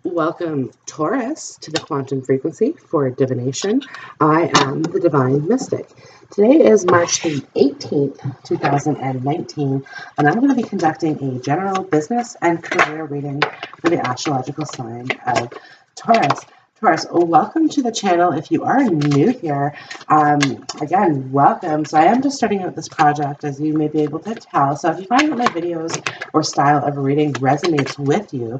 Welcome, Taurus, to the quantum frequency for divination. I am the Divine Mystic. Today is March the 18th, 2019, and I'm going to be conducting a general business and career reading for the astrological sign of Taurus. Taurus, welcome to the channel. If you are new here, again, welcome. So I am just starting out this project, as you may be able to tell. So if you find that my videos or style of reading resonates with you,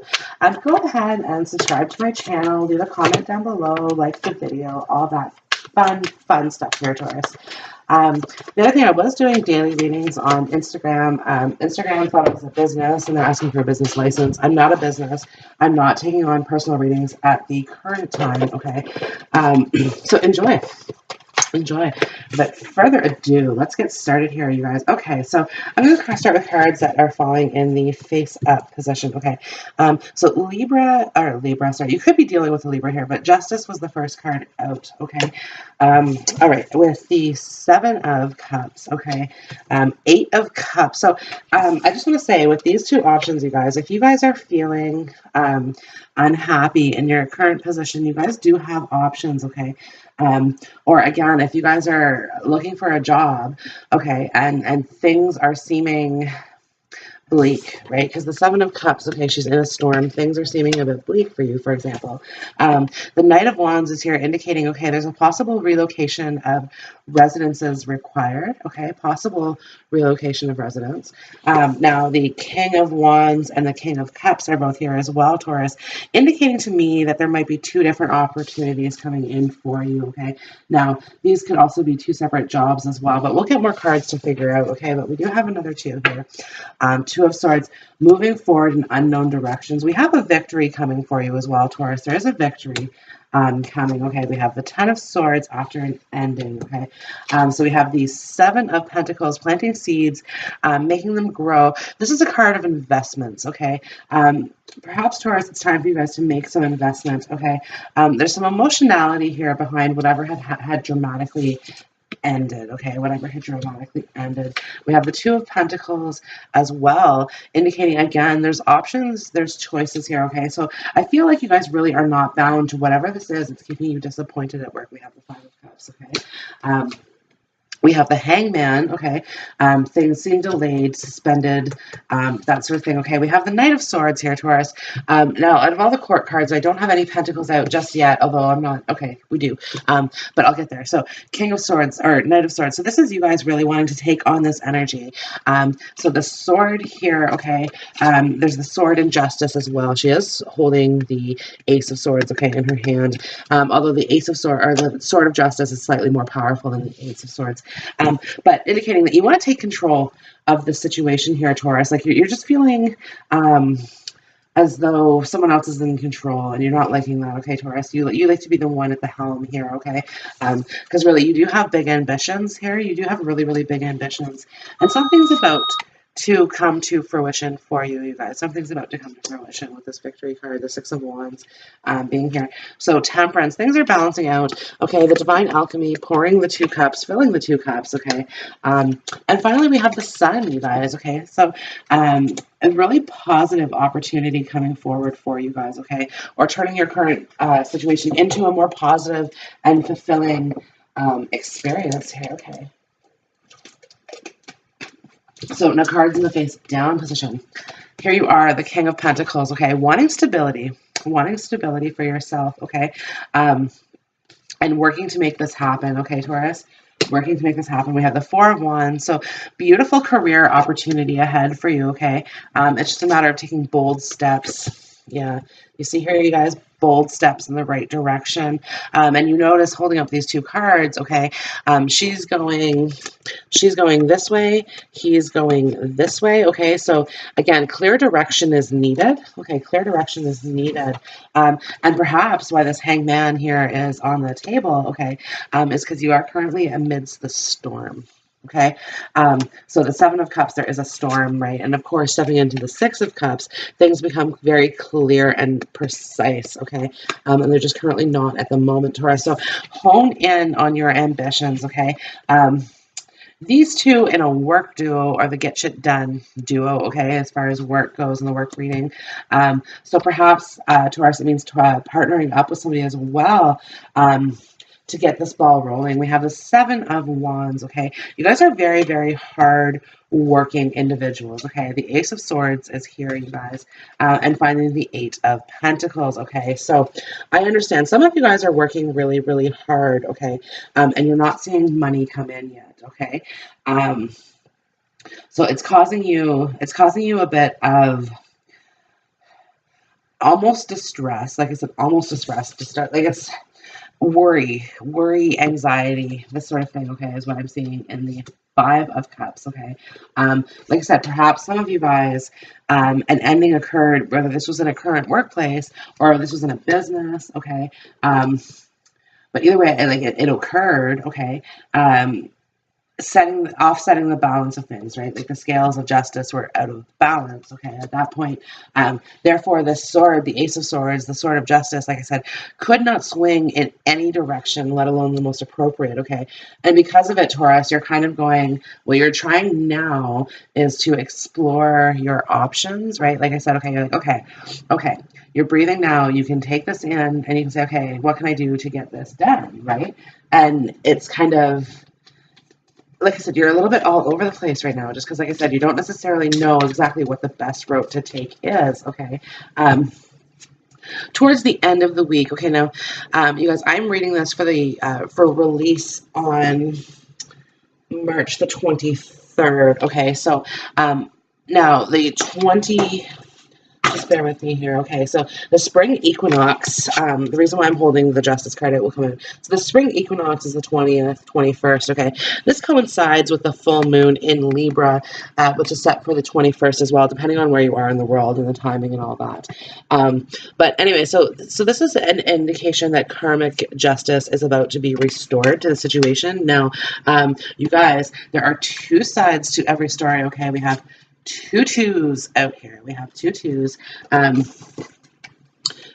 go ahead and subscribe to my channel, leave a comment down below, like the video, all that fun stuff here, Taurus. The other thing, I was doing daily readings on Instagram. Instagram thought it was a business and they're asking for a business license. I'm not a business. I'm not taking on personal readings at the current time, okay? So enjoy. But further ado, let's get started here, you guys. Okay, so I'm going to start with cards that are falling in the face-up position. Okay, so Libra, sorry, you could be dealing with a Libra here, but Justice was the first card out. Okay, all right, with the Seven of Cups. Okay, Eight of Cups. So I just want to say, with these two options, you guys, if you guys are feeling unhappy in your current position, you guys do have options. Okay. Or again, if you guys are looking for a job, okay, and things are seeming bleak, right? Because the Seven of Cups, okay, she's in a storm. Things are seeming a bit bleak for you, for example. The Knight of Wands is here indicating, okay, there's a possible relocation of residences required, okay, possible relocation of residence. Now, the King of Wands and the King of Cups are both here as well, Taurus, indicating to me that there might be two different opportunities coming in for you, okay? Now, these could also be two separate jobs as well, but we'll get more cards to figure out, okay? But we do have another two here. Two of Swords, moving forward in unknown directions. We have a victory coming for you as well, Taurus. There is a victory coming. Okay, we have the Ten of Swords after an ending. Okay, so we have the Seven of Pentacles, planting seeds, making them grow. This is a card of investments. Okay, perhaps, Taurus, it's time for you guys to make some investment. Okay, there's some emotionality here behind whatever had dramatically ended, okay, whatever had dramatically ended. We have the Two of Pentacles as well, indicating, again, there's options, there's choices here, okay? So I feel like you guys really are not bound to whatever this is. It's keeping you disappointed at work. We have the Five of Cups, okay? We have the Hangman, okay? Things seem delayed, suspended, that sort of thing, okay? We have the Knight of Swords here, Taurus. Now, out of all the court cards, I don't have any Pentacles out just yet, although I'm not, okay, we do, but I'll get there. So, King of Swords, or Knight of Swords. So this is you guys really wanting to take on this energy. So the sword here, okay, there's the sword in Justice as well. She is holding the Ace of Swords, okay, in her hand, although the Ace of Swords, or the Sword of Justice is slightly more powerful than the Ace of Swords. But indicating that you want to take control of the situation here, Taurus. Like you're just feeling as though someone else is in control, and you're not liking that, okay, Taurus? You like to be the one at the helm here, okay? Because really, you do have big ambitions here. You do have really, really big ambitions, and something's about to come to fruition for you, you guys. Something's about to come to fruition with this victory card, the Six of Wands being here. So Temperance, things are balancing out. Okay, the Divine Alchemy, pouring the two cups, filling the two cups, okay? And finally, we have the Sun, you guys, okay? So a really positive opportunity coming forward for you guys, okay? Or turning your current situation into a more positive and fulfilling experience here, okay? So now cards in the face down position. Here you are, the King of Pentacles, okay? Wanting stability for yourself, okay? And working to make this happen, okay, Taurus? Working to make this happen. We have the Four of Wands, so beautiful career opportunity ahead for you, okay? It's just a matter of taking bold steps. Yeah, you see here, you guys, bold steps in the right direction. And you notice holding up these two cards, okay, she's going this way, he's going this way, okay? So again, clear direction is needed, okay? Clear direction is needed. And perhaps why this Hangman here is on the table, okay, is because you are currently amidst the storm. Okay, so the Seven of Cups, there is a storm, right? And of course, stepping into the Six of Cups, things become very clear and precise, okay? And they're just currently not at the moment, Taurus. So hone in on your ambitions, okay? these two in a work duo are the get shit done duo, okay, as far as work goes in the work reading. So perhaps, Taurus, it means partnering up with somebody as well, to get this ball rolling. We have the Seven of Wands, okay? You guys are very, very hard working individuals, okay? The Ace of Swords is here, you guys, and finally the Eight of Pentacles, okay? So I understand some of you guys are working really, really hard, okay? And you're not seeing money come in yet, okay? So it's causing you a bit of almost distress. Like I said, almost distress. Like it's worry, anxiety, this sort of thing, okay, is what I'm seeing in the Five of Cups, okay. Like I said, perhaps some of you guys, an ending occurred, whether this was in a current workplace or this was in a business, okay. But either way, like it occurred, okay. Offsetting the balance of things, right? Like the scales of justice were out of balance, okay, at that point. Therefore, the sword, the Ace of Swords, the sword of justice, like I said, could not swing in any direction, let alone the most appropriate, okay? And because of it, Taurus, you're kind of going, what you're trying now is to explore your options, right? Like I said, okay, you're like, okay, you're breathing now, you can take this in, and you can say, okay, what can I do to get this done, right? And it's kind of, like I said, you're a little bit all over the place right now, just because, like I said, you don't necessarily know exactly what the best route to take is, okay? Towards the end of the week, okay, now, you guys, I'm reading this for release on March the 23rd, okay? So, now, just bear with me here. Okay, so the spring equinox, the reason why I'm holding the Justice card, it will come in. So the spring equinox is the 20th, 21st, okay? This coincides with the full moon in Libra, which is set for the 21st as well, depending on where you are in the world and the timing and all that. But anyway, so this is an indication that karmic justice is about to be restored to the situation. Now, you guys, there are two sides to every story, okay? We have two twos out here. We have two twos.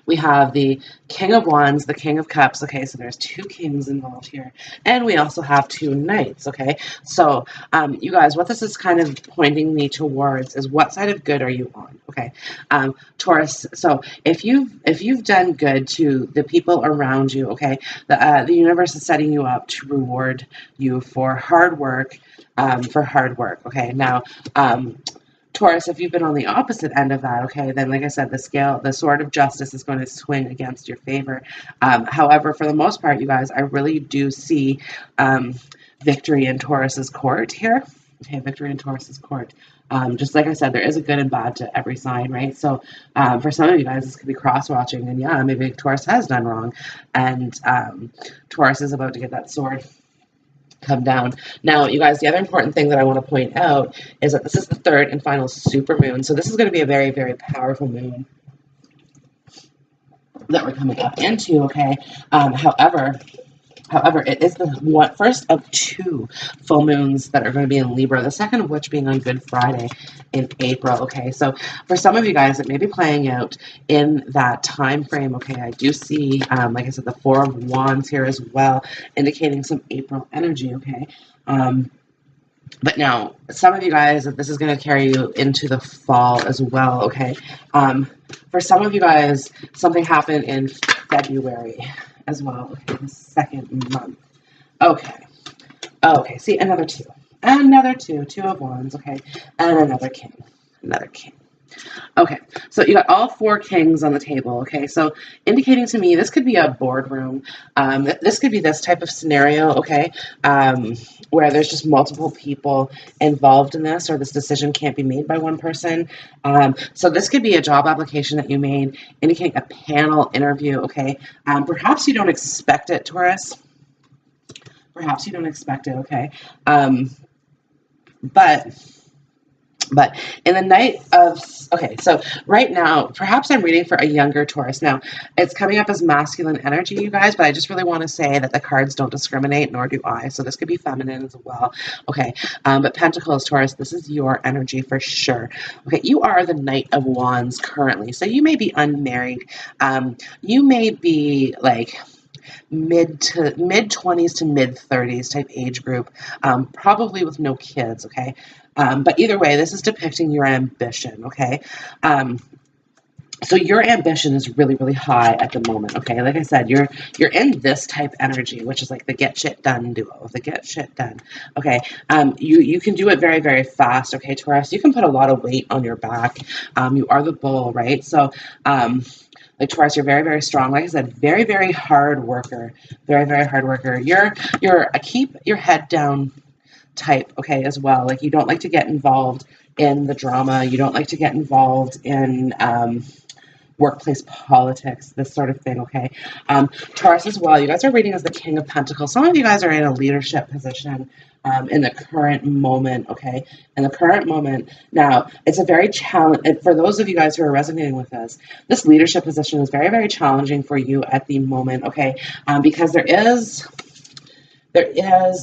We have the King of Wands, the King of Cups. Okay, so there's two kings involved here. And we also have two knights, okay? So, you guys, what this is kind of pointing me towards is what side of good are you on, okay? Taurus, so if you've done good to the people around you, okay, the universe is setting you up to reward you for hard work, okay? Now, Taurus, if you've been on the opposite end of that, okay, then like I said, the sword of justice is going to swing against your favor. However, for the most part, you guys, I really do see victory in Taurus's court here. Okay, victory in Taurus's court. Just like I said, there is a good and bad to every sign, right? So for some of you guys, this could be cross-watching, and yeah, maybe Taurus has done wrong, and Taurus is about to get that sword come down. Now, you guys, the other important thing that I want to point out is that this is the third and final super moon. So this is going to be a very, very powerful moon that we're coming up into, okay? However, it is the first of two full moons that are going to be in Libra, the second of which being on Good Friday in April, okay? So for some of you guys, it may be playing out in that time frame, okay? I do see, like I said, the Four of Wands here as well, indicating some April energy, okay? But now, some of you guys, this is going to carry you into the fall as well, okay? For some of you guys, something happened in February as well, okay, the second month. Okay, see, another two, two of Wands, okay, and another king. Okay, so you got all four kings on the table, okay, so indicating to me this could be a boardroom, this could be this type of scenario, okay, where there's just multiple people involved in this, or this decision can't be made by one person. So this could be a job application that you made, indicating a panel interview, okay. Perhaps you don't expect it, Taurus. Perhaps you don't expect it, okay. But in the night of, okay, so right now, perhaps I'm reading for a younger Taurus. Now, it's coming up as masculine energy, you guys, but I just really want to say that the cards don't discriminate, nor do I. So this could be feminine as well. Okay, but Pentacles, Taurus, this is your energy for sure. Okay, you are the Knight of Wands currently. So you may be unmarried. You may be like, mid 20s to mid 30s type age group, probably with no kids, okay? But either way, this is depicting your ambition, okay? So your ambition is really, really high at the moment, okay? Like I said, you're in this type energy, which is like the get shit done duo, the get shit done, okay? You can do it very, very fast, okay, Taurus? You can put a lot of weight on your back. You are the bull, right? So, like Taurus, you're very, very strong. Like I said, very, very hard worker, very, very hard worker. You're a keep your head down type, okay, as well. Like you don't like to get involved in the drama. You don't like to get involved in workplace politics, this sort of thing, okay? Taurus as well, you guys are reading as the King of Pentacles. Some of you guys are in a leadership position in the current moment, okay? In the current moment. Now, it's a very challenge, for those of you guys who are resonating with this leadership position is very, very challenging for you at the moment, okay? Because there is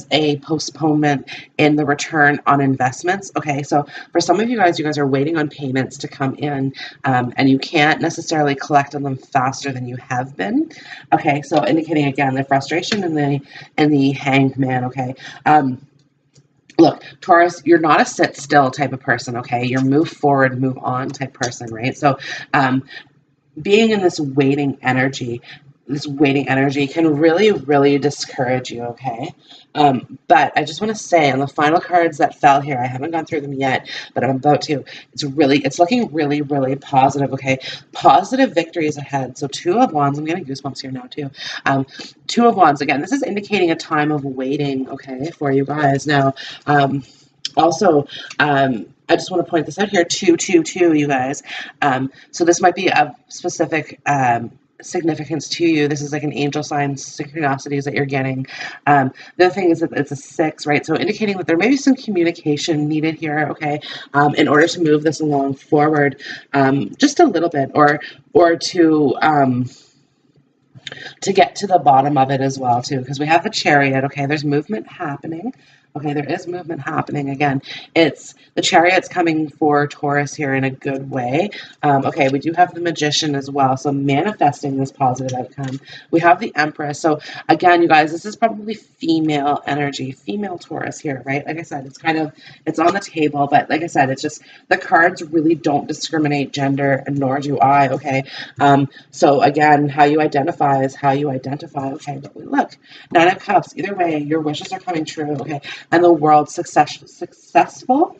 a postponement in the return on investments. Okay, so for some of you guys are waiting on payments to come in, and you can't necessarily collect on them faster than you have been. Okay, so indicating again the frustration and the hanged man. Okay. Look, Taurus, you're not a sit still type of person. Okay, you're move forward, move on type person, right? So, being in this waiting energy can really, really discourage you, okay? But I just want to say on the final cards that fell here, I haven't gone through them yet, but I'm about to. It's looking really, really positive, okay? Positive victories ahead. So 2 of Wands, I'm getting goosebumps here now too. 2 of Wands, again, this is indicating a time of waiting, okay, for you guys. Now, also, I just want to point this out here, 222, you guys. So this might be of specific significance to you. This is like an angel sign, synchronicities that you're getting. The other thing is that it's a 6, right? So indicating that there may be some communication needed here, okay, in order to move this along forward, just a little bit, or to get to the bottom of it as well too, because we have the Chariot. Okay, there's movement happening. Okay, there is movement happening. Again, it's the Chariot's coming for Taurus here in a good way. Okay, we do have the Magician as well, so manifesting this positive outcome. We have the Empress. So again, you guys, this is probably female energy, female Taurus here, right? Like I said, it's on the table, but like I said, it's just the cards really don't discriminate gender, and nor do I. Okay, so again, how you identify is how you identify. Okay, but look, 9 of Cups. Either way, your wishes are coming true. Okay. And the world's successful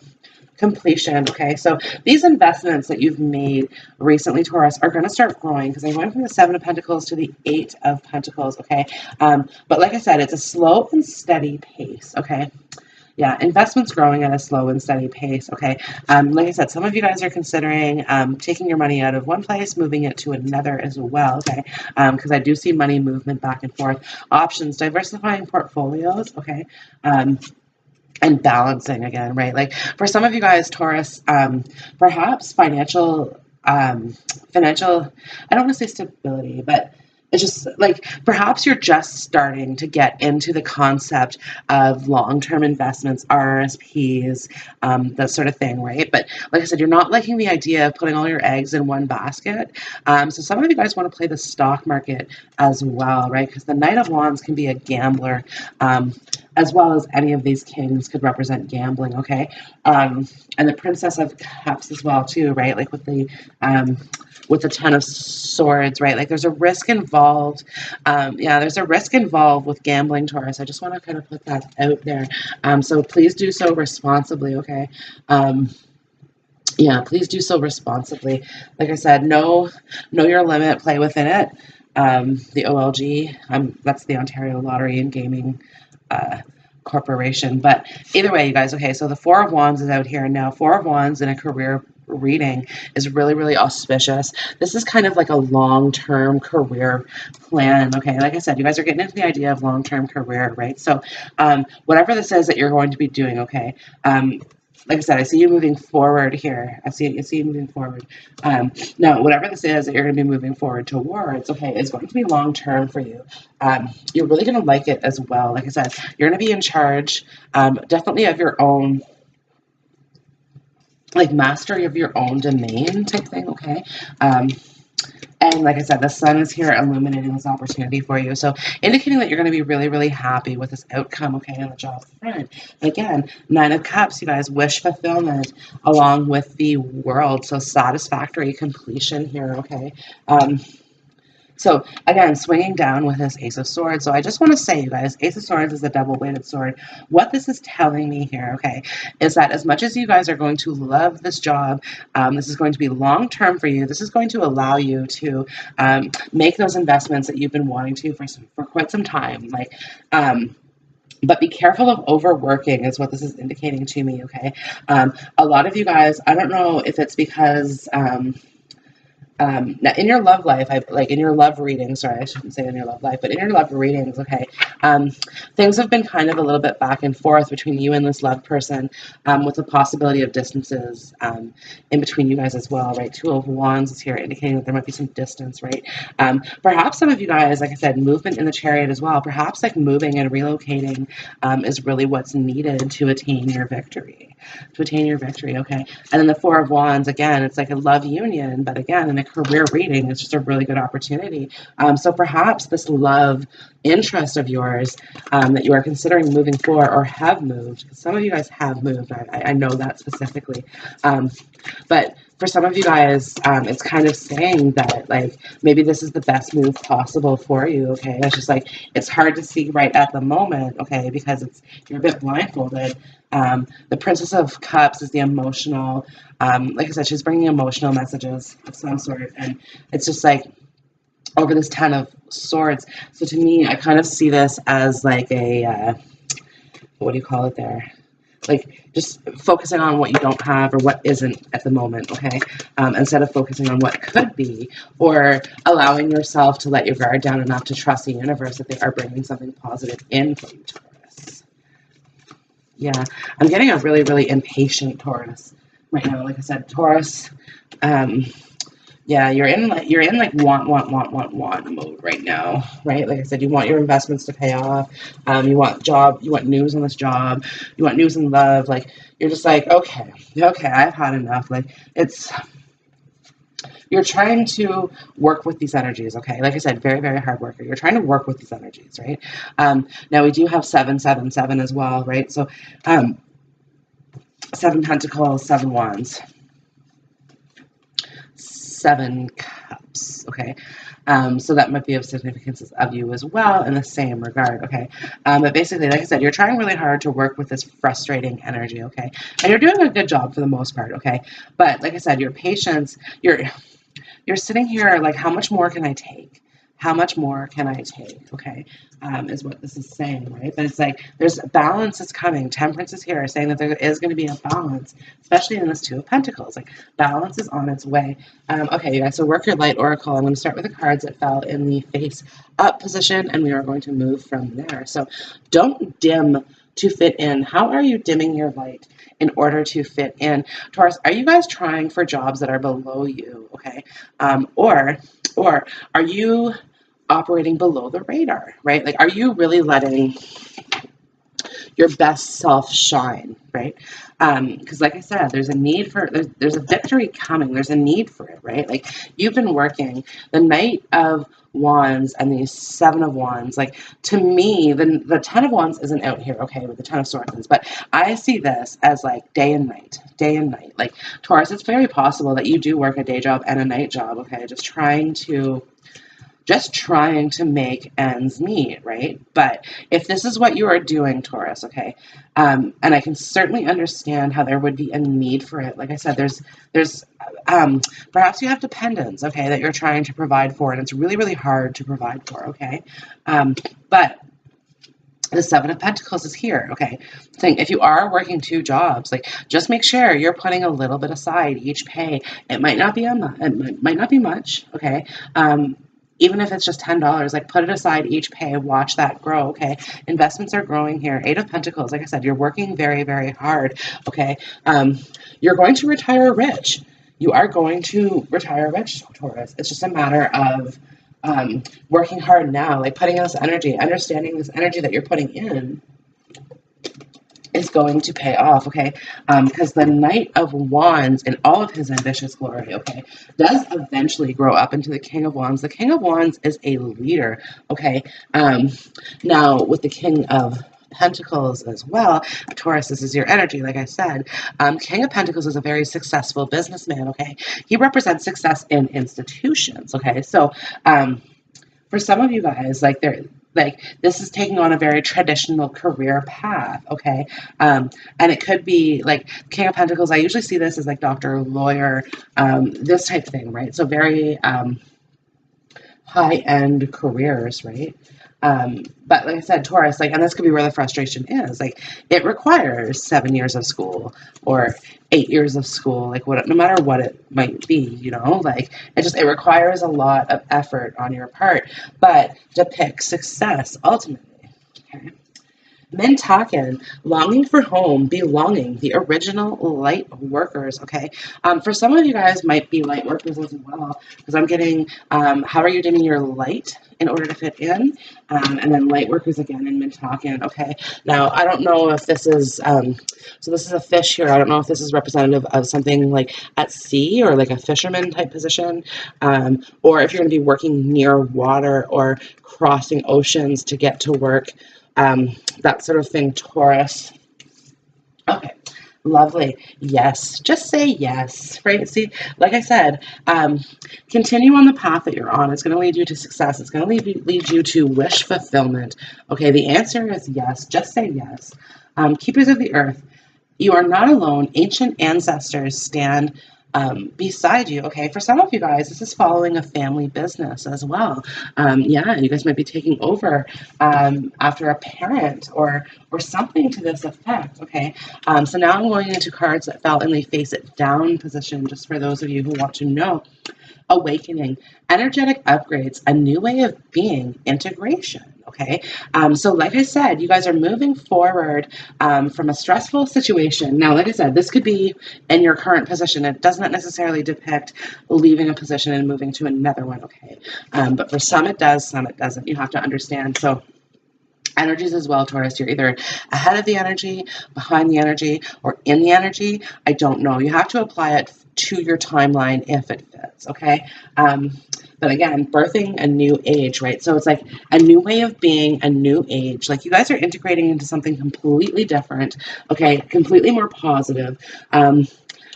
completion. Okay, so these investments that you've made recently, Taurus, are going to start growing because I'm going from the 7 of Pentacles to the 8 of Pentacles. Okay, but like I said, it's a slow and steady pace. Okay. Yeah, investments growing at a slow and steady pace, okay? Like I said, some of you guys are considering taking your money out of one place, moving it to another as well, okay? Because I do see money movement back and forth. Options, diversifying portfolios, okay? And balancing again, right? Like for some of you guys, Taurus, perhaps financial, I don't want to say stability, but it's just like perhaps you're just starting to get into the concept of long-term investments, RRSPs, that sort of thing, right? But like I said, you're not liking the idea of putting all your eggs in one basket. So some of you guys want to play the stock market as well, right? Because the Knight of Wands can be a gambler, as well as any of these kings could represent gambling, okay? And the Princess of Cups as well, too, right? Like with the 10 of Swords, right? Like there's a risk involved. Yeah, there's a risk involved with gambling, Taurus. I just want to kind of put that out there. So please do so responsibly, okay? Yeah, please do so responsibly. Like I said, know your limit, play within it. The OLG, that's the Ontario Lottery and Gaming Corporation. But either way, you guys, okay, so the 4 of Wands is out here now. 4 of Wands in a career reading is really, really auspicious. This is kind of like a long-term career plan, okay? Like I said, you guys are getting into the idea of long-term career, right? So whatever this is that you're going to be doing, okay, like I said, I see you moving forward here. I see you moving forward. Now, whatever this is that you're going to be moving forward towards, okay, is going to be long-term for you. You're really going to like it as well. Like I said, you're going to be in charge, definitely of your own, like mastery of your own domain type thing, okay? And like I said, the sun is here illuminating this opportunity for you. So indicating that you're going to be really, really happy with this outcome, okay, on the job front. Again, 9 of Cups, you guys, wish fulfillment along with the World. So satisfactory completion here, okay. So again, swinging down with this Ace of Swords. So I just want to say, you guys, Ace of Swords is a double-weighted sword. What this is telling me here, okay, is that as much as you guys are going to love this job, this is going to be long-term for you. This is going to allow you to make those investments that you've been wanting to for quite some time. Like, but be careful of overworking is what this is indicating to me, okay? A lot of you guys, I don't know if it's because... now in your love life, in your love readings, sorry, I shouldn't say in your love life, but in your love readings, okay, things have been kind of a little bit back and forth between you and this love person, with the possibility of distances in between you guys as well, right? 2 of Wands is here, indicating that there might be some distance, right? Perhaps some of you guys, like I said, movement in the Chariot as well. Perhaps like moving and relocating is really what's needed to attain your victory. Okay? And then the 4 of Wands, again, it's like a love union, but again, in a career reading, it's just a really good opportunity. So perhaps this love interest of yours that you are considering moving for or have moved, because some of you guys have moved, I know that specifically, but for some of you guys, it's kind of saying that, like, maybe this is the best move possible for you, okay? It's just like, it's hard to see right at the moment, okay, because you're a bit blindfolded. The Princess of Cups is the emotional, like I said, she's bringing emotional messages of some sort, and it's just like, over this 10 of Swords. So to me, I kind of see this as like a, what do you call it there? Like, just focusing on what you don't have or what isn't at the moment, okay? Instead of focusing on what could be, or allowing yourself to let your guard down enough to trust the universe that they are bringing something positive in for you, Taurus. Yeah, I'm getting a really, really impatient Taurus right now. Like I said, Taurus, yeah, you're in like want mode right now, right? Like I said, you want your investments to pay off. You want news on this job, you want news in love. Like, you're just like, okay, I've had enough. Like, you're trying to work with these energies, okay? Like I said, very, very hard worker. You're trying to work with these energies, right? Now we do have 777 as well, right? So 7 Pentacles, 7 Wands. 7 Cups, okay? So that might be of significance of you as well in the same regard, okay? But basically, like I said, you're trying really hard to work with this frustrating energy, okay? And you're doing a good job for the most part, okay? But like I said, your patience, you're sitting here like, how much more can I take? How much more can I take, okay, is what this is saying, right? But it's like, there's balance is coming. Temperance is here, saying that there is going to be a balance, especially in this 2 of Pentacles. Like, balance is on its way. Okay, you guys, so work your light oracle. I'm going to start with the cards that fell in the face up position, and we are going to move from there. So don't dim to fit in. How are you dimming your light in order to fit in? Taurus, are you guys trying for jobs that are below you, okay? Or are you operating below the radar, right? Like, are you really letting your best self shine, right? Because like I said, there's a need for, there's a victory coming. There's a need for it, right? Like, you've been working the Knight of Wands and the 7 of Wands. Like, to me, the 10 of Wands isn't out here, okay, with the 10 of Swords, but I see this as like day and night. Like, Taurus, it's very possible that you do work a day job and a night job, okay? Just trying to make ends meet, right? But if this is what you are doing, Taurus, okay, and I can certainly understand how there would be a need for it. Like I said, there's perhaps you have dependents, okay, that you're trying to provide for, and it's really, really hard to provide for, okay? But the 7 of Pentacles is here, okay? Think, if you are working 2 jobs, like, just make sure you're putting a little bit aside each pay. It might not be it might not be much, okay? Even if it's just $10, like, put it aside each pay, watch that grow, okay? Investments are growing here. 8 of Pentacles, like I said, you're working very, very hard, okay? You're going to retire rich. You are going to retire rich, Taurus. It's just a matter of working hard now, like putting in this energy, understanding this energy that you're putting in is going to pay off, okay? Because the Knight of Wands in all of his ambitious glory, okay, does eventually grow up into the King of Wands. The King of Wands is a leader, okay? Now, with the King of Pentacles as well, Taurus, this is your energy, like I said. King of Pentacles is a very successful businessman, okay? He represents success in institutions, okay? So, for some of you guys, this is taking on a very traditional career path, okay? And it could be like King of Pentacles. I usually see this as like doctor, lawyer, this type of thing, right? So very high-end careers, right? But like I said, Taurus, and this could be where the frustration is. It requires 7 years of school or 8 years of school, no matter what it might be, it requires a lot of effort on your part, but depicts success ultimately. Okay. Mintaken, longing for home, belonging, the original light workers, okay? For some of you guys might be light workers as well, because I'm getting, how are you dimming your light in order to fit in? And then light workers again in Mintaken, okay? Now, I don't know if this is, so this is a fish here. I don't know if this is representative of something like at sea or like a fisherman type position, or if you're going to be working near water or crossing oceans to get to work. That sort of thing, Taurus. Okay, lovely. Yes, just say yes, right? See, like I said, continue on the path that you're on. It's going to lead you to success. It's going to lead you to wish fulfillment. Okay, the answer is yes. Just say yes. Keepers of the earth, you are not alone. Ancient ancestors stand beside you. Okay, for some of you guys, this is following a family business as well. Yeah, you guys might be taking over after a parent or something to this effect. Okay, so now I'm going into cards that fell in the face it down position, just for those of you who want to know. Awakening, energetic upgrades, a new way of being, integration. Okay, so like I said, you guys are moving forward from a stressful situation. Now, like I said, this could be in your current position. It doesn't necessarily depict leaving a position and moving to another one. Okay, but for some it does, some it doesn't. You have to understand. So energies as well, Taurus. You're either ahead of the energy, behind the energy, or in the energy. I don't know. You have to apply it to your timeline if it fits, okay? But again, birthing a new age, right? So it's like a new way of being, a new age. Like you guys are integrating into something completely different, okay? Completely more positive.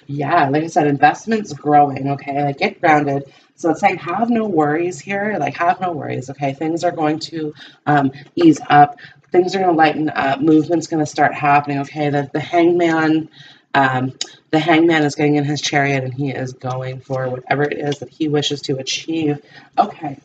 Yeah, like I said, investments growing, okay? Like get grounded. So it's saying have no worries here, have no worries, okay? Things are going to ease up. Things are going to lighten up. Movement's going to start happening, okay? The hangman is getting in his chariot and he is going for whatever it is that he wishes to achieve. Okay.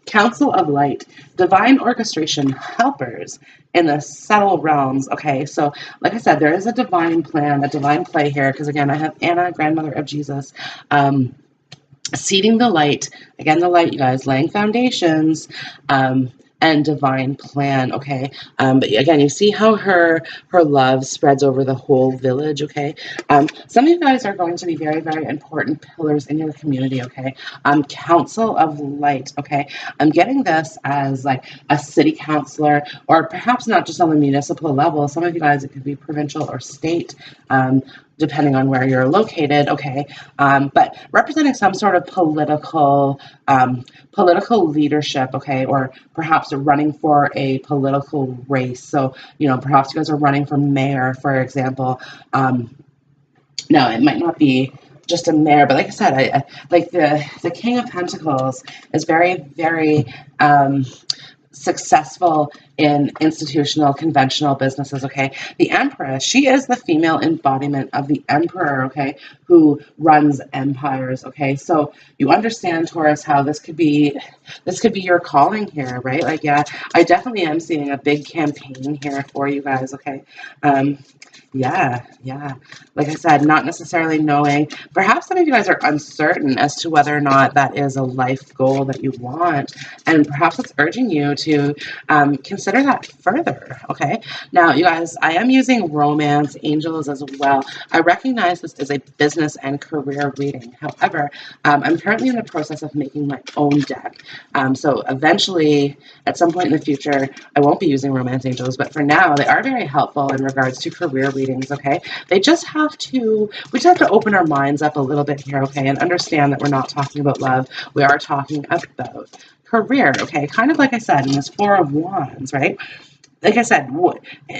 Council of Light, divine orchestration, helpers in the subtle realms. Okay, so like I said, there is a divine plan, a divine play here, because again, I have Anna, grandmother of Jesus, seeding the light. Again, the light, you guys, laying foundations, and divine plan, okay? But again, you see how her love spreads over the whole village, okay? Some of you guys are going to be very, very important pillars in your community, okay? Council of Light, okay? I'm getting this as like a city councilor, or perhaps not just on the municipal level. Some of you guys, it could be provincial or state, depending on where you're located, okay? But representing some sort of political leadership, okay? Or perhaps running for a political race. So, perhaps you guys are running for mayor, for example. Now, it might not be just a mayor, but like I said, I like the King of Pentacles is very, very successful in institutional, conventional businesses, okay? The Empress, she is the female embodiment of the Emperor, okay, who runs empires, okay? So you understand, Taurus, how this could be your calling here, right? Like, yeah, I definitely am seeing a big campaign here for you guys, okay? Yeah. Like I said, not necessarily knowing. Perhaps some of you guys are uncertain as to whether or not that is a life goal that you want. And perhaps it's urging you to consider that further, okay? Now, you guys, I am using romance angels as well. I recognize this as a business and career reading. However, I'm currently in the process of making my own deck. So eventually, at some point in the future, I won't be using romance angels, but for now, they are very helpful in regards to career readings, okay? We just have to open our minds up a little bit here, okay, and understand that we're not talking about love. We are talking about career, okay? Kind of like I said in this Four of Wands, right? Like I said,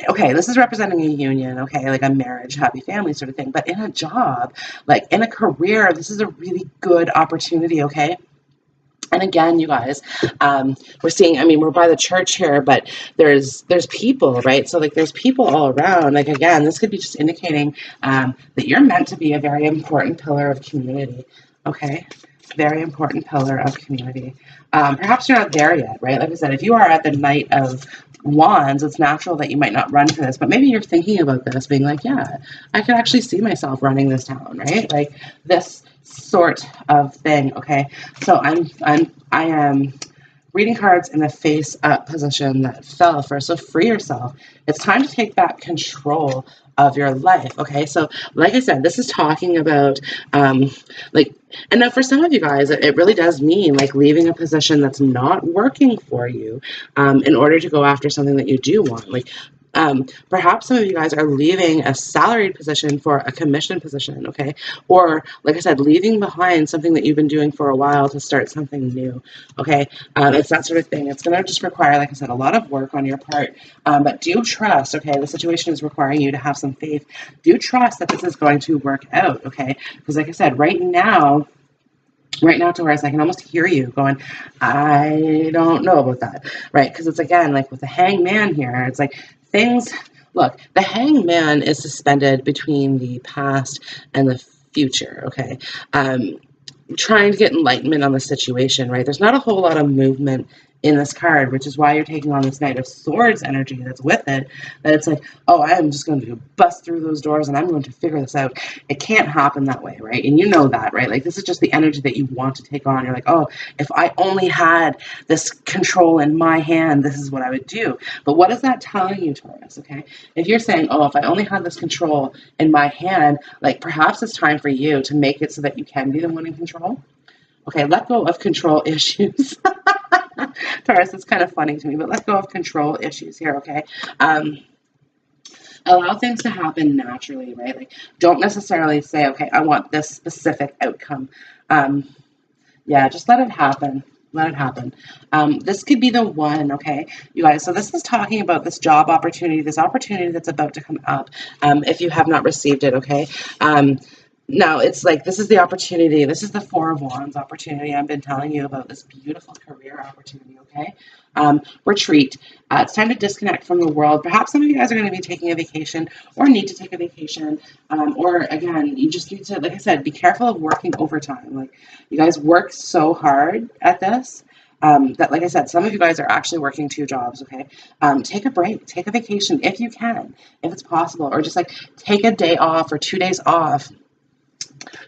okay, this is representing a union, okay, like a marriage, happy family sort of thing. But in a job, like in a career, this is a really good opportunity, okay? And again, you guys, we're seeing, I mean, we're by the church here, but there's people, right? So like there's people all around. Like, again, this could be just indicating that you're meant to be a very important pillar of community, okay? Very important pillar of community. Perhaps you're not there yet, right? Like I said, if you are at the Knight of Wands, it's natural that you might not run for this, but maybe you're thinking about this, being like, yeah, I could actually see myself running this town, right? Like this sort of thing, okay? So I am reading cards in the face up position that fell first. So free yourself. It's time to take back control of your life, okay? So like I said, this is talking about like, and now for some of you guys, it really does mean like leaving a position that's not working for you in order to go after something that you do want. Like perhaps some of you guys are leaving a salaried position for a commission position, okay? Or, like I said, leaving behind something that you've been doing for a while to start something new, okay? It's that sort of thing. It's going to just require, like I said, a lot of work on your part. But do trust, okay? The situation is requiring you to have some faith. Do trust that this is going to work out, okay? Because, like I said, right now, Taurus, I can almost hear you going, I don't know about that, right? Because it's, again, like with the hangman here, it's like things, look, the hangman is suspended between the past and the future, okay? Trying to get enlightenment on the situation, right? There's not a whole lot of movement in this card, which is why you're taking on this Knight of Swords energy that's with it, that it's like, oh, I am just going to bust through those doors and I'm going to figure this out. It can't happen that way, right? And you know that, right? Like, this is just the energy that you want to take on. You're like, oh, if I only had this control in my hand, this is what I would do. But what is that telling you, Taurus, okay? If you're saying, oh, if I only had this control in my hand, like perhaps it's time for you to make it so that you can be the one in control. Okay, let go of control issues. Taurus, it's kind of funny to me, but let go of control issues here, okay? Allow things to happen naturally, right? Like, don't necessarily say, okay, I want this specific outcome. Yeah, just let it happen. Let it happen. This could be the one, okay, you guys? So this is talking about this job opportunity, this opportunity that's about to come up if you have not received it, okay? Now, it's like, this is the opportunity. This is the Four of Wands opportunity. I've been telling you about this beautiful career opportunity, okay? Retreat. It's time to disconnect from the world. Perhaps some of you guys are going to be taking a vacation or need to take a vacation. Or, again, you just need to, like I said, be careful of working overtime. Like, you guys work so hard at this. That, like I said, some of you guys are actually working 2 jobs, okay? Take a break, take a vacation if you can, if it's possible, or just like take a day off or 2 days off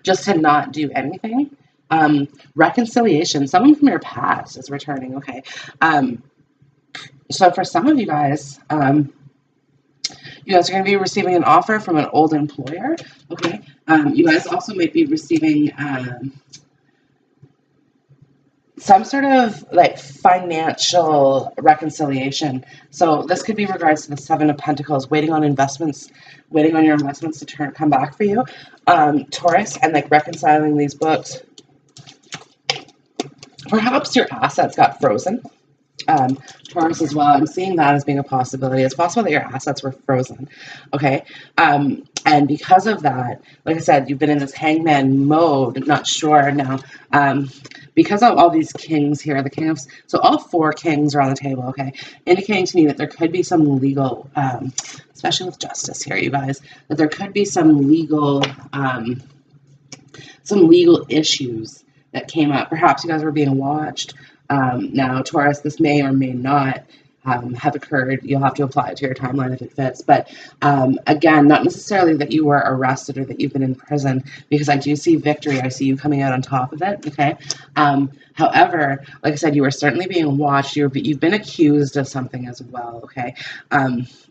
just to not do anything. Reconciliation, someone from your past is returning, okay? So for some of you guys, are going to be receiving an offer from an old employer, okay? You guys also might be receiving some sort of like financial reconciliation. So this could be regards to the Seven of Pentacles, waiting on your investments to come back for you, Taurus, and like reconciling these books. Perhaps your assets got frozen. Taurus as well. I'm seeing that as being a possibility. It's possible that your assets were frozen. Okay. And because of that, like I said, you've been in this hangman mode, not sure now. Because of all these kings here, the king of, so all 4 kings are on the table, okay, indicating to me that there could be some legal, especially with justice here, you guys, that there could be some legal issues that came up. Perhaps you guys were being watched. Now, Taurus, this may or may not have occurred. You'll have to apply it to your timeline if it fits. But again, not necessarily that you were arrested or that you've been in prison, because I do see victory. I see you coming out on top of it. Okay. However, like I said, you are certainly being watched. You've been accused of something as well. Okay.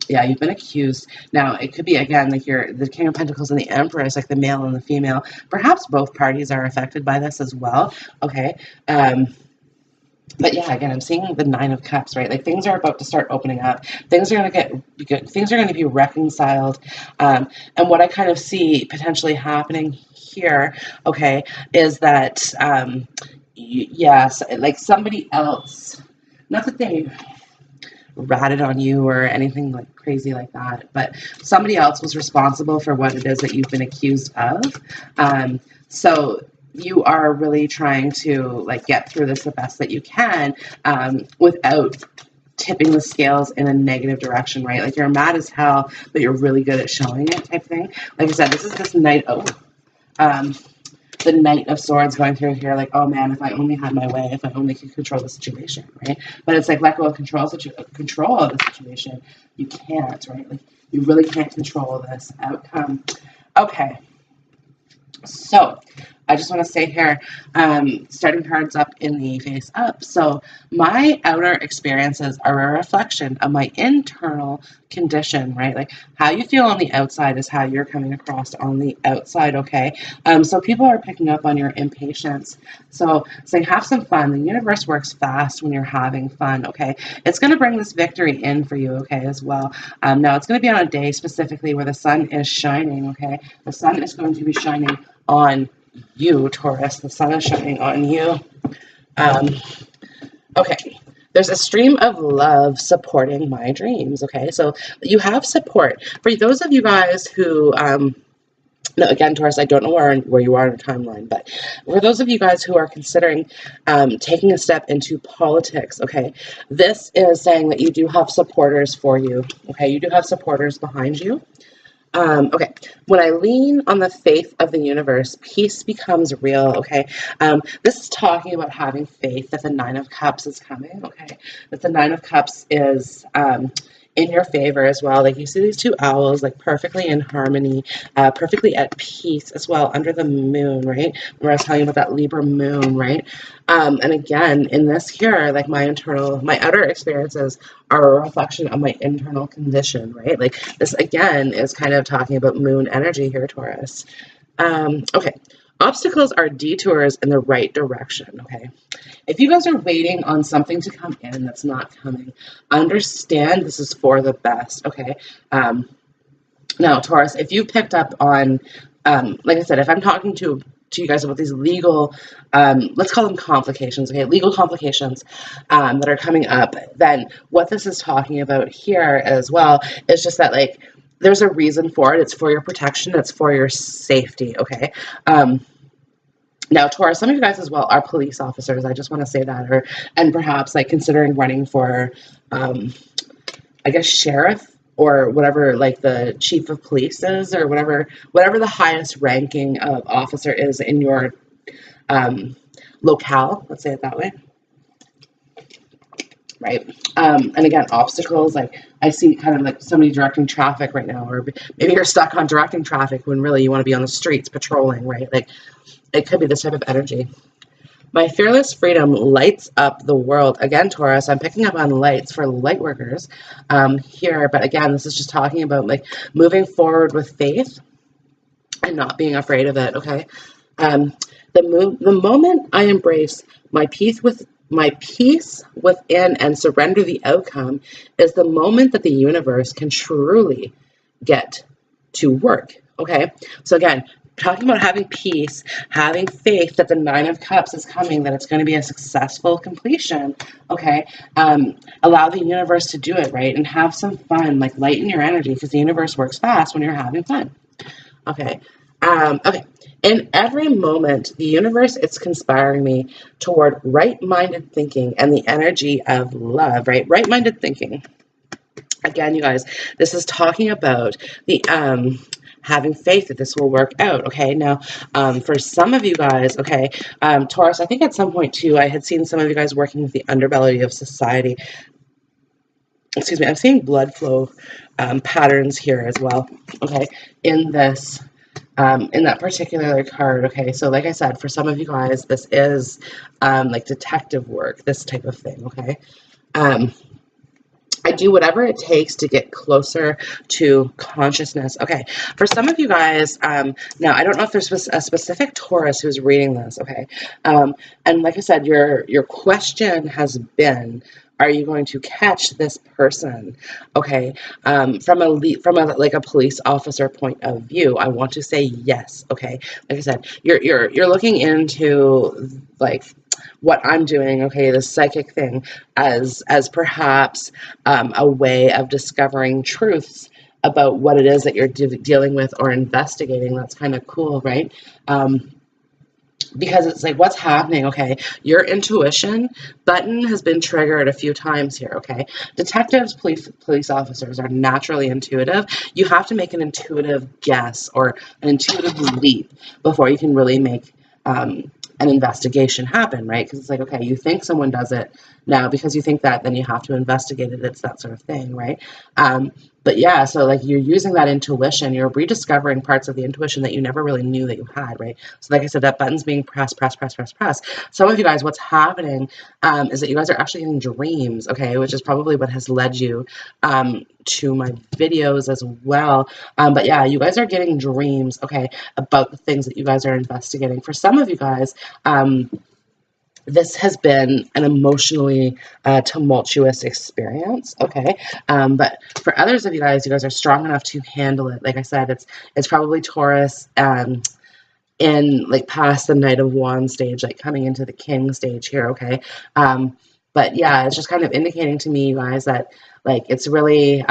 Yeah, you've been accused. Now, it could be, again, like the King of Pentacles and the Empress, like the male and the female. Perhaps both parties are affected by this as well. Okay. But yeah, again, I'm seeing the Nine of Cups, right? Like things are about to start opening up. Things are going to be good. Things are going to be reconciled. And what I kind of see potentially happening here, okay, is that, yes, like somebody else, not that they ratted on you or anything like crazy like that, but somebody else was responsible for what it is that you've been accused of. So you are really trying to like get through this the best that you can, without tipping the scales in a negative direction, right? Like you're mad as hell, but you're really good at showing it, type thing. Like I said, this is this Knight of the Knight of Swords going through here, like, oh man, if I only had my way, if I only could control the situation, right? But it's like, let go of control of the situation. You can't, right? Like you really can't control this outcome. Okay. So I just want to say here, starting cards up in the face up. So my outer experiences are a reflection of my internal condition, right? Like how you feel on the outside is how you're coming across on the outside, okay? So people are picking up on your impatience. So it's like, have some fun. The universe works fast when you're having fun, okay? It's going to bring this victory in for you, okay, as well. Now it's going to be on a day specifically where the sun is shining, okay? The sun is going to be shining on you, Taurus. The sun is shining on you. Okay. There's a stream of love supporting my dreams, okay? So you have support. For those of you guys who, no, again, Taurus, I don't know where you are in the timeline, but for those of you guys who are considering taking a step into politics, okay, this is saying that you do have supporters for you, okay? You do have supporters behind you. Okay, when I lean on the faith of the universe, peace becomes real, okay? This is talking about having faith that the Nine of Cups is coming, okay? That the Nine of Cups is in your favor as well. Like you see these two owls like perfectly in harmony, perfectly at peace as well under the moon, right? Where I was telling you about that Libra moon, right? And again, in this here, like my outer experiences are a reflection of my internal condition, right? Like this again is kind of talking about moon energy here, Taurus. Okay. Obstacles are detours in the right direction, okay? If you guys are waiting on something to come in that's not coming, understand this is for the best, okay? Now, Taurus, if you picked up on, like I said, if I'm talking to you guys about these legal, let's call them complications, okay? Legal complications that are coming up, then what this is talking about here as well is just that, like, there's a reason for it. It's for your protection. It's for your safety, okay? Now, Taurus, some of you guys as well are police officers. I just want to say that, and perhaps like considering running for, I guess, sheriff or whatever, like the chief of police is, or whatever the highest ranking officer is in your locale. Let's say it that way. Right. And again, obstacles, like I see kind of like somebody directing traffic right now, or maybe you're stuck on directing traffic when really you want to be on the streets patrolling, right? Like it could be this type of energy. My fearless freedom lights up the world. Again, Taurus, I'm picking up on lights for light workers here. But again, this is just talking about like moving forward with faith and not being afraid of it, okay? The moment I embrace my peace within and surrender the outcome is the moment that the universe can truly get to work, okay? So again, talking about having peace, having faith that the Nine of Cups is coming, that it's going to be a successful completion, okay? Allow the universe to do it, right? And have some fun, like lighten your energy, because the universe works fast when you're having fun, okay? Okay. In every moment, the universe is conspiring me toward right-minded thinking and the energy of love, right? Right-minded thinking. Again, you guys, this is talking about the having faith that this will work out, okay? Now, for some of you guys, okay, Taurus, I think at some point too, I had seen some of you guys working with the underbelly of society. excuse me, I'm seeing blood flow patterns here as well, okay, in this, in that particular card, okay? So like I said, for some of you guys, this is like detective work, this type of thing, okay? I do whatever it takes to get closer to consciousness. Okay, for some of you guys, now I don't know if there's a specific Taurus who's reading this. Okay, and like I said, your question has been, are you going to catch this person? Okay, from a like a police officer point of view, I want to say yes. Okay, like I said, you're looking into like what I'm doing. Okay, the psychic thing as perhaps a way of discovering truths about what it is that you're dealing with or investigating. That's kind of cool, right? Because it's like, what's happening? Okay, your intuition button has been triggered a few times here. Okay, detectives, police officers are naturally intuitive. You have to make an intuitive guess or an intuitive leap before you can really make an investigation happen, right? Because it's like, okay, you think someone does it now because you think that, then you have to investigate it. It's that sort of thing, right? But yeah, so like you're using that intuition, you're rediscovering parts of the intuition that you never really knew that you had, right? So like I said, that button's being pressed. Some of you guys, what's happening is that you guys are actually getting dreams, okay, which is probably what has led you to my videos as well. But yeah, you guys are getting dreams, okay, about the things that you guys are investigating. For some of you guys, this has been an emotionally tumultuous experience, okay? But for others of you guys are strong enough to handle it. Like I said, it's probably Taurus in like past the Knight of Wands stage, like coming into the King stage here, okay? But yeah, it's just kind of indicating to me, you guys, that like it's really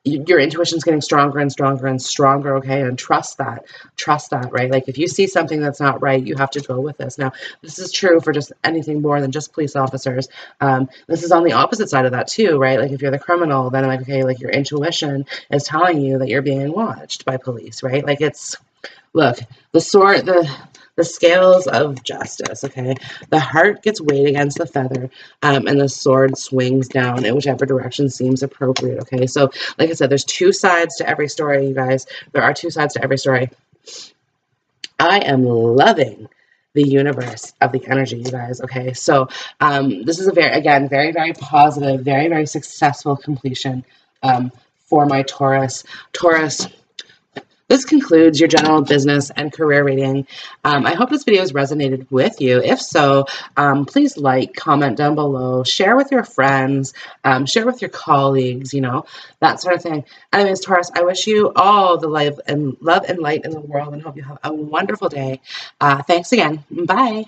your intuition's getting stronger and stronger and stronger, okay? And trust that, right? Like if you see something that's not right, you have to go with this. Now, this is true for just anything more than just police officers. This is on the opposite side of that too, right? Like if you're the criminal, then like, okay, like your intuition is telling you that you're being watched by police, right? Like it's, look, the scales of justice, okay? The heart gets weighed against the feather, and the sword swings down in whichever direction seems appropriate, okay? So, like I said, there's two sides to every story, you guys. There are two sides to every story. I am loving the universe of the energy, you guys, okay? So, this is a very, very positive, very, very successful completion for my Taurus. This concludes your general business and career reading. I hope this video has resonated with you. If so, please like, comment down below, share with your friends, share with your colleagues, you know, that sort of thing. Anyways, Taurus, I wish you all the love and light in the world and hope you have a wonderful day. Thanks again. Bye.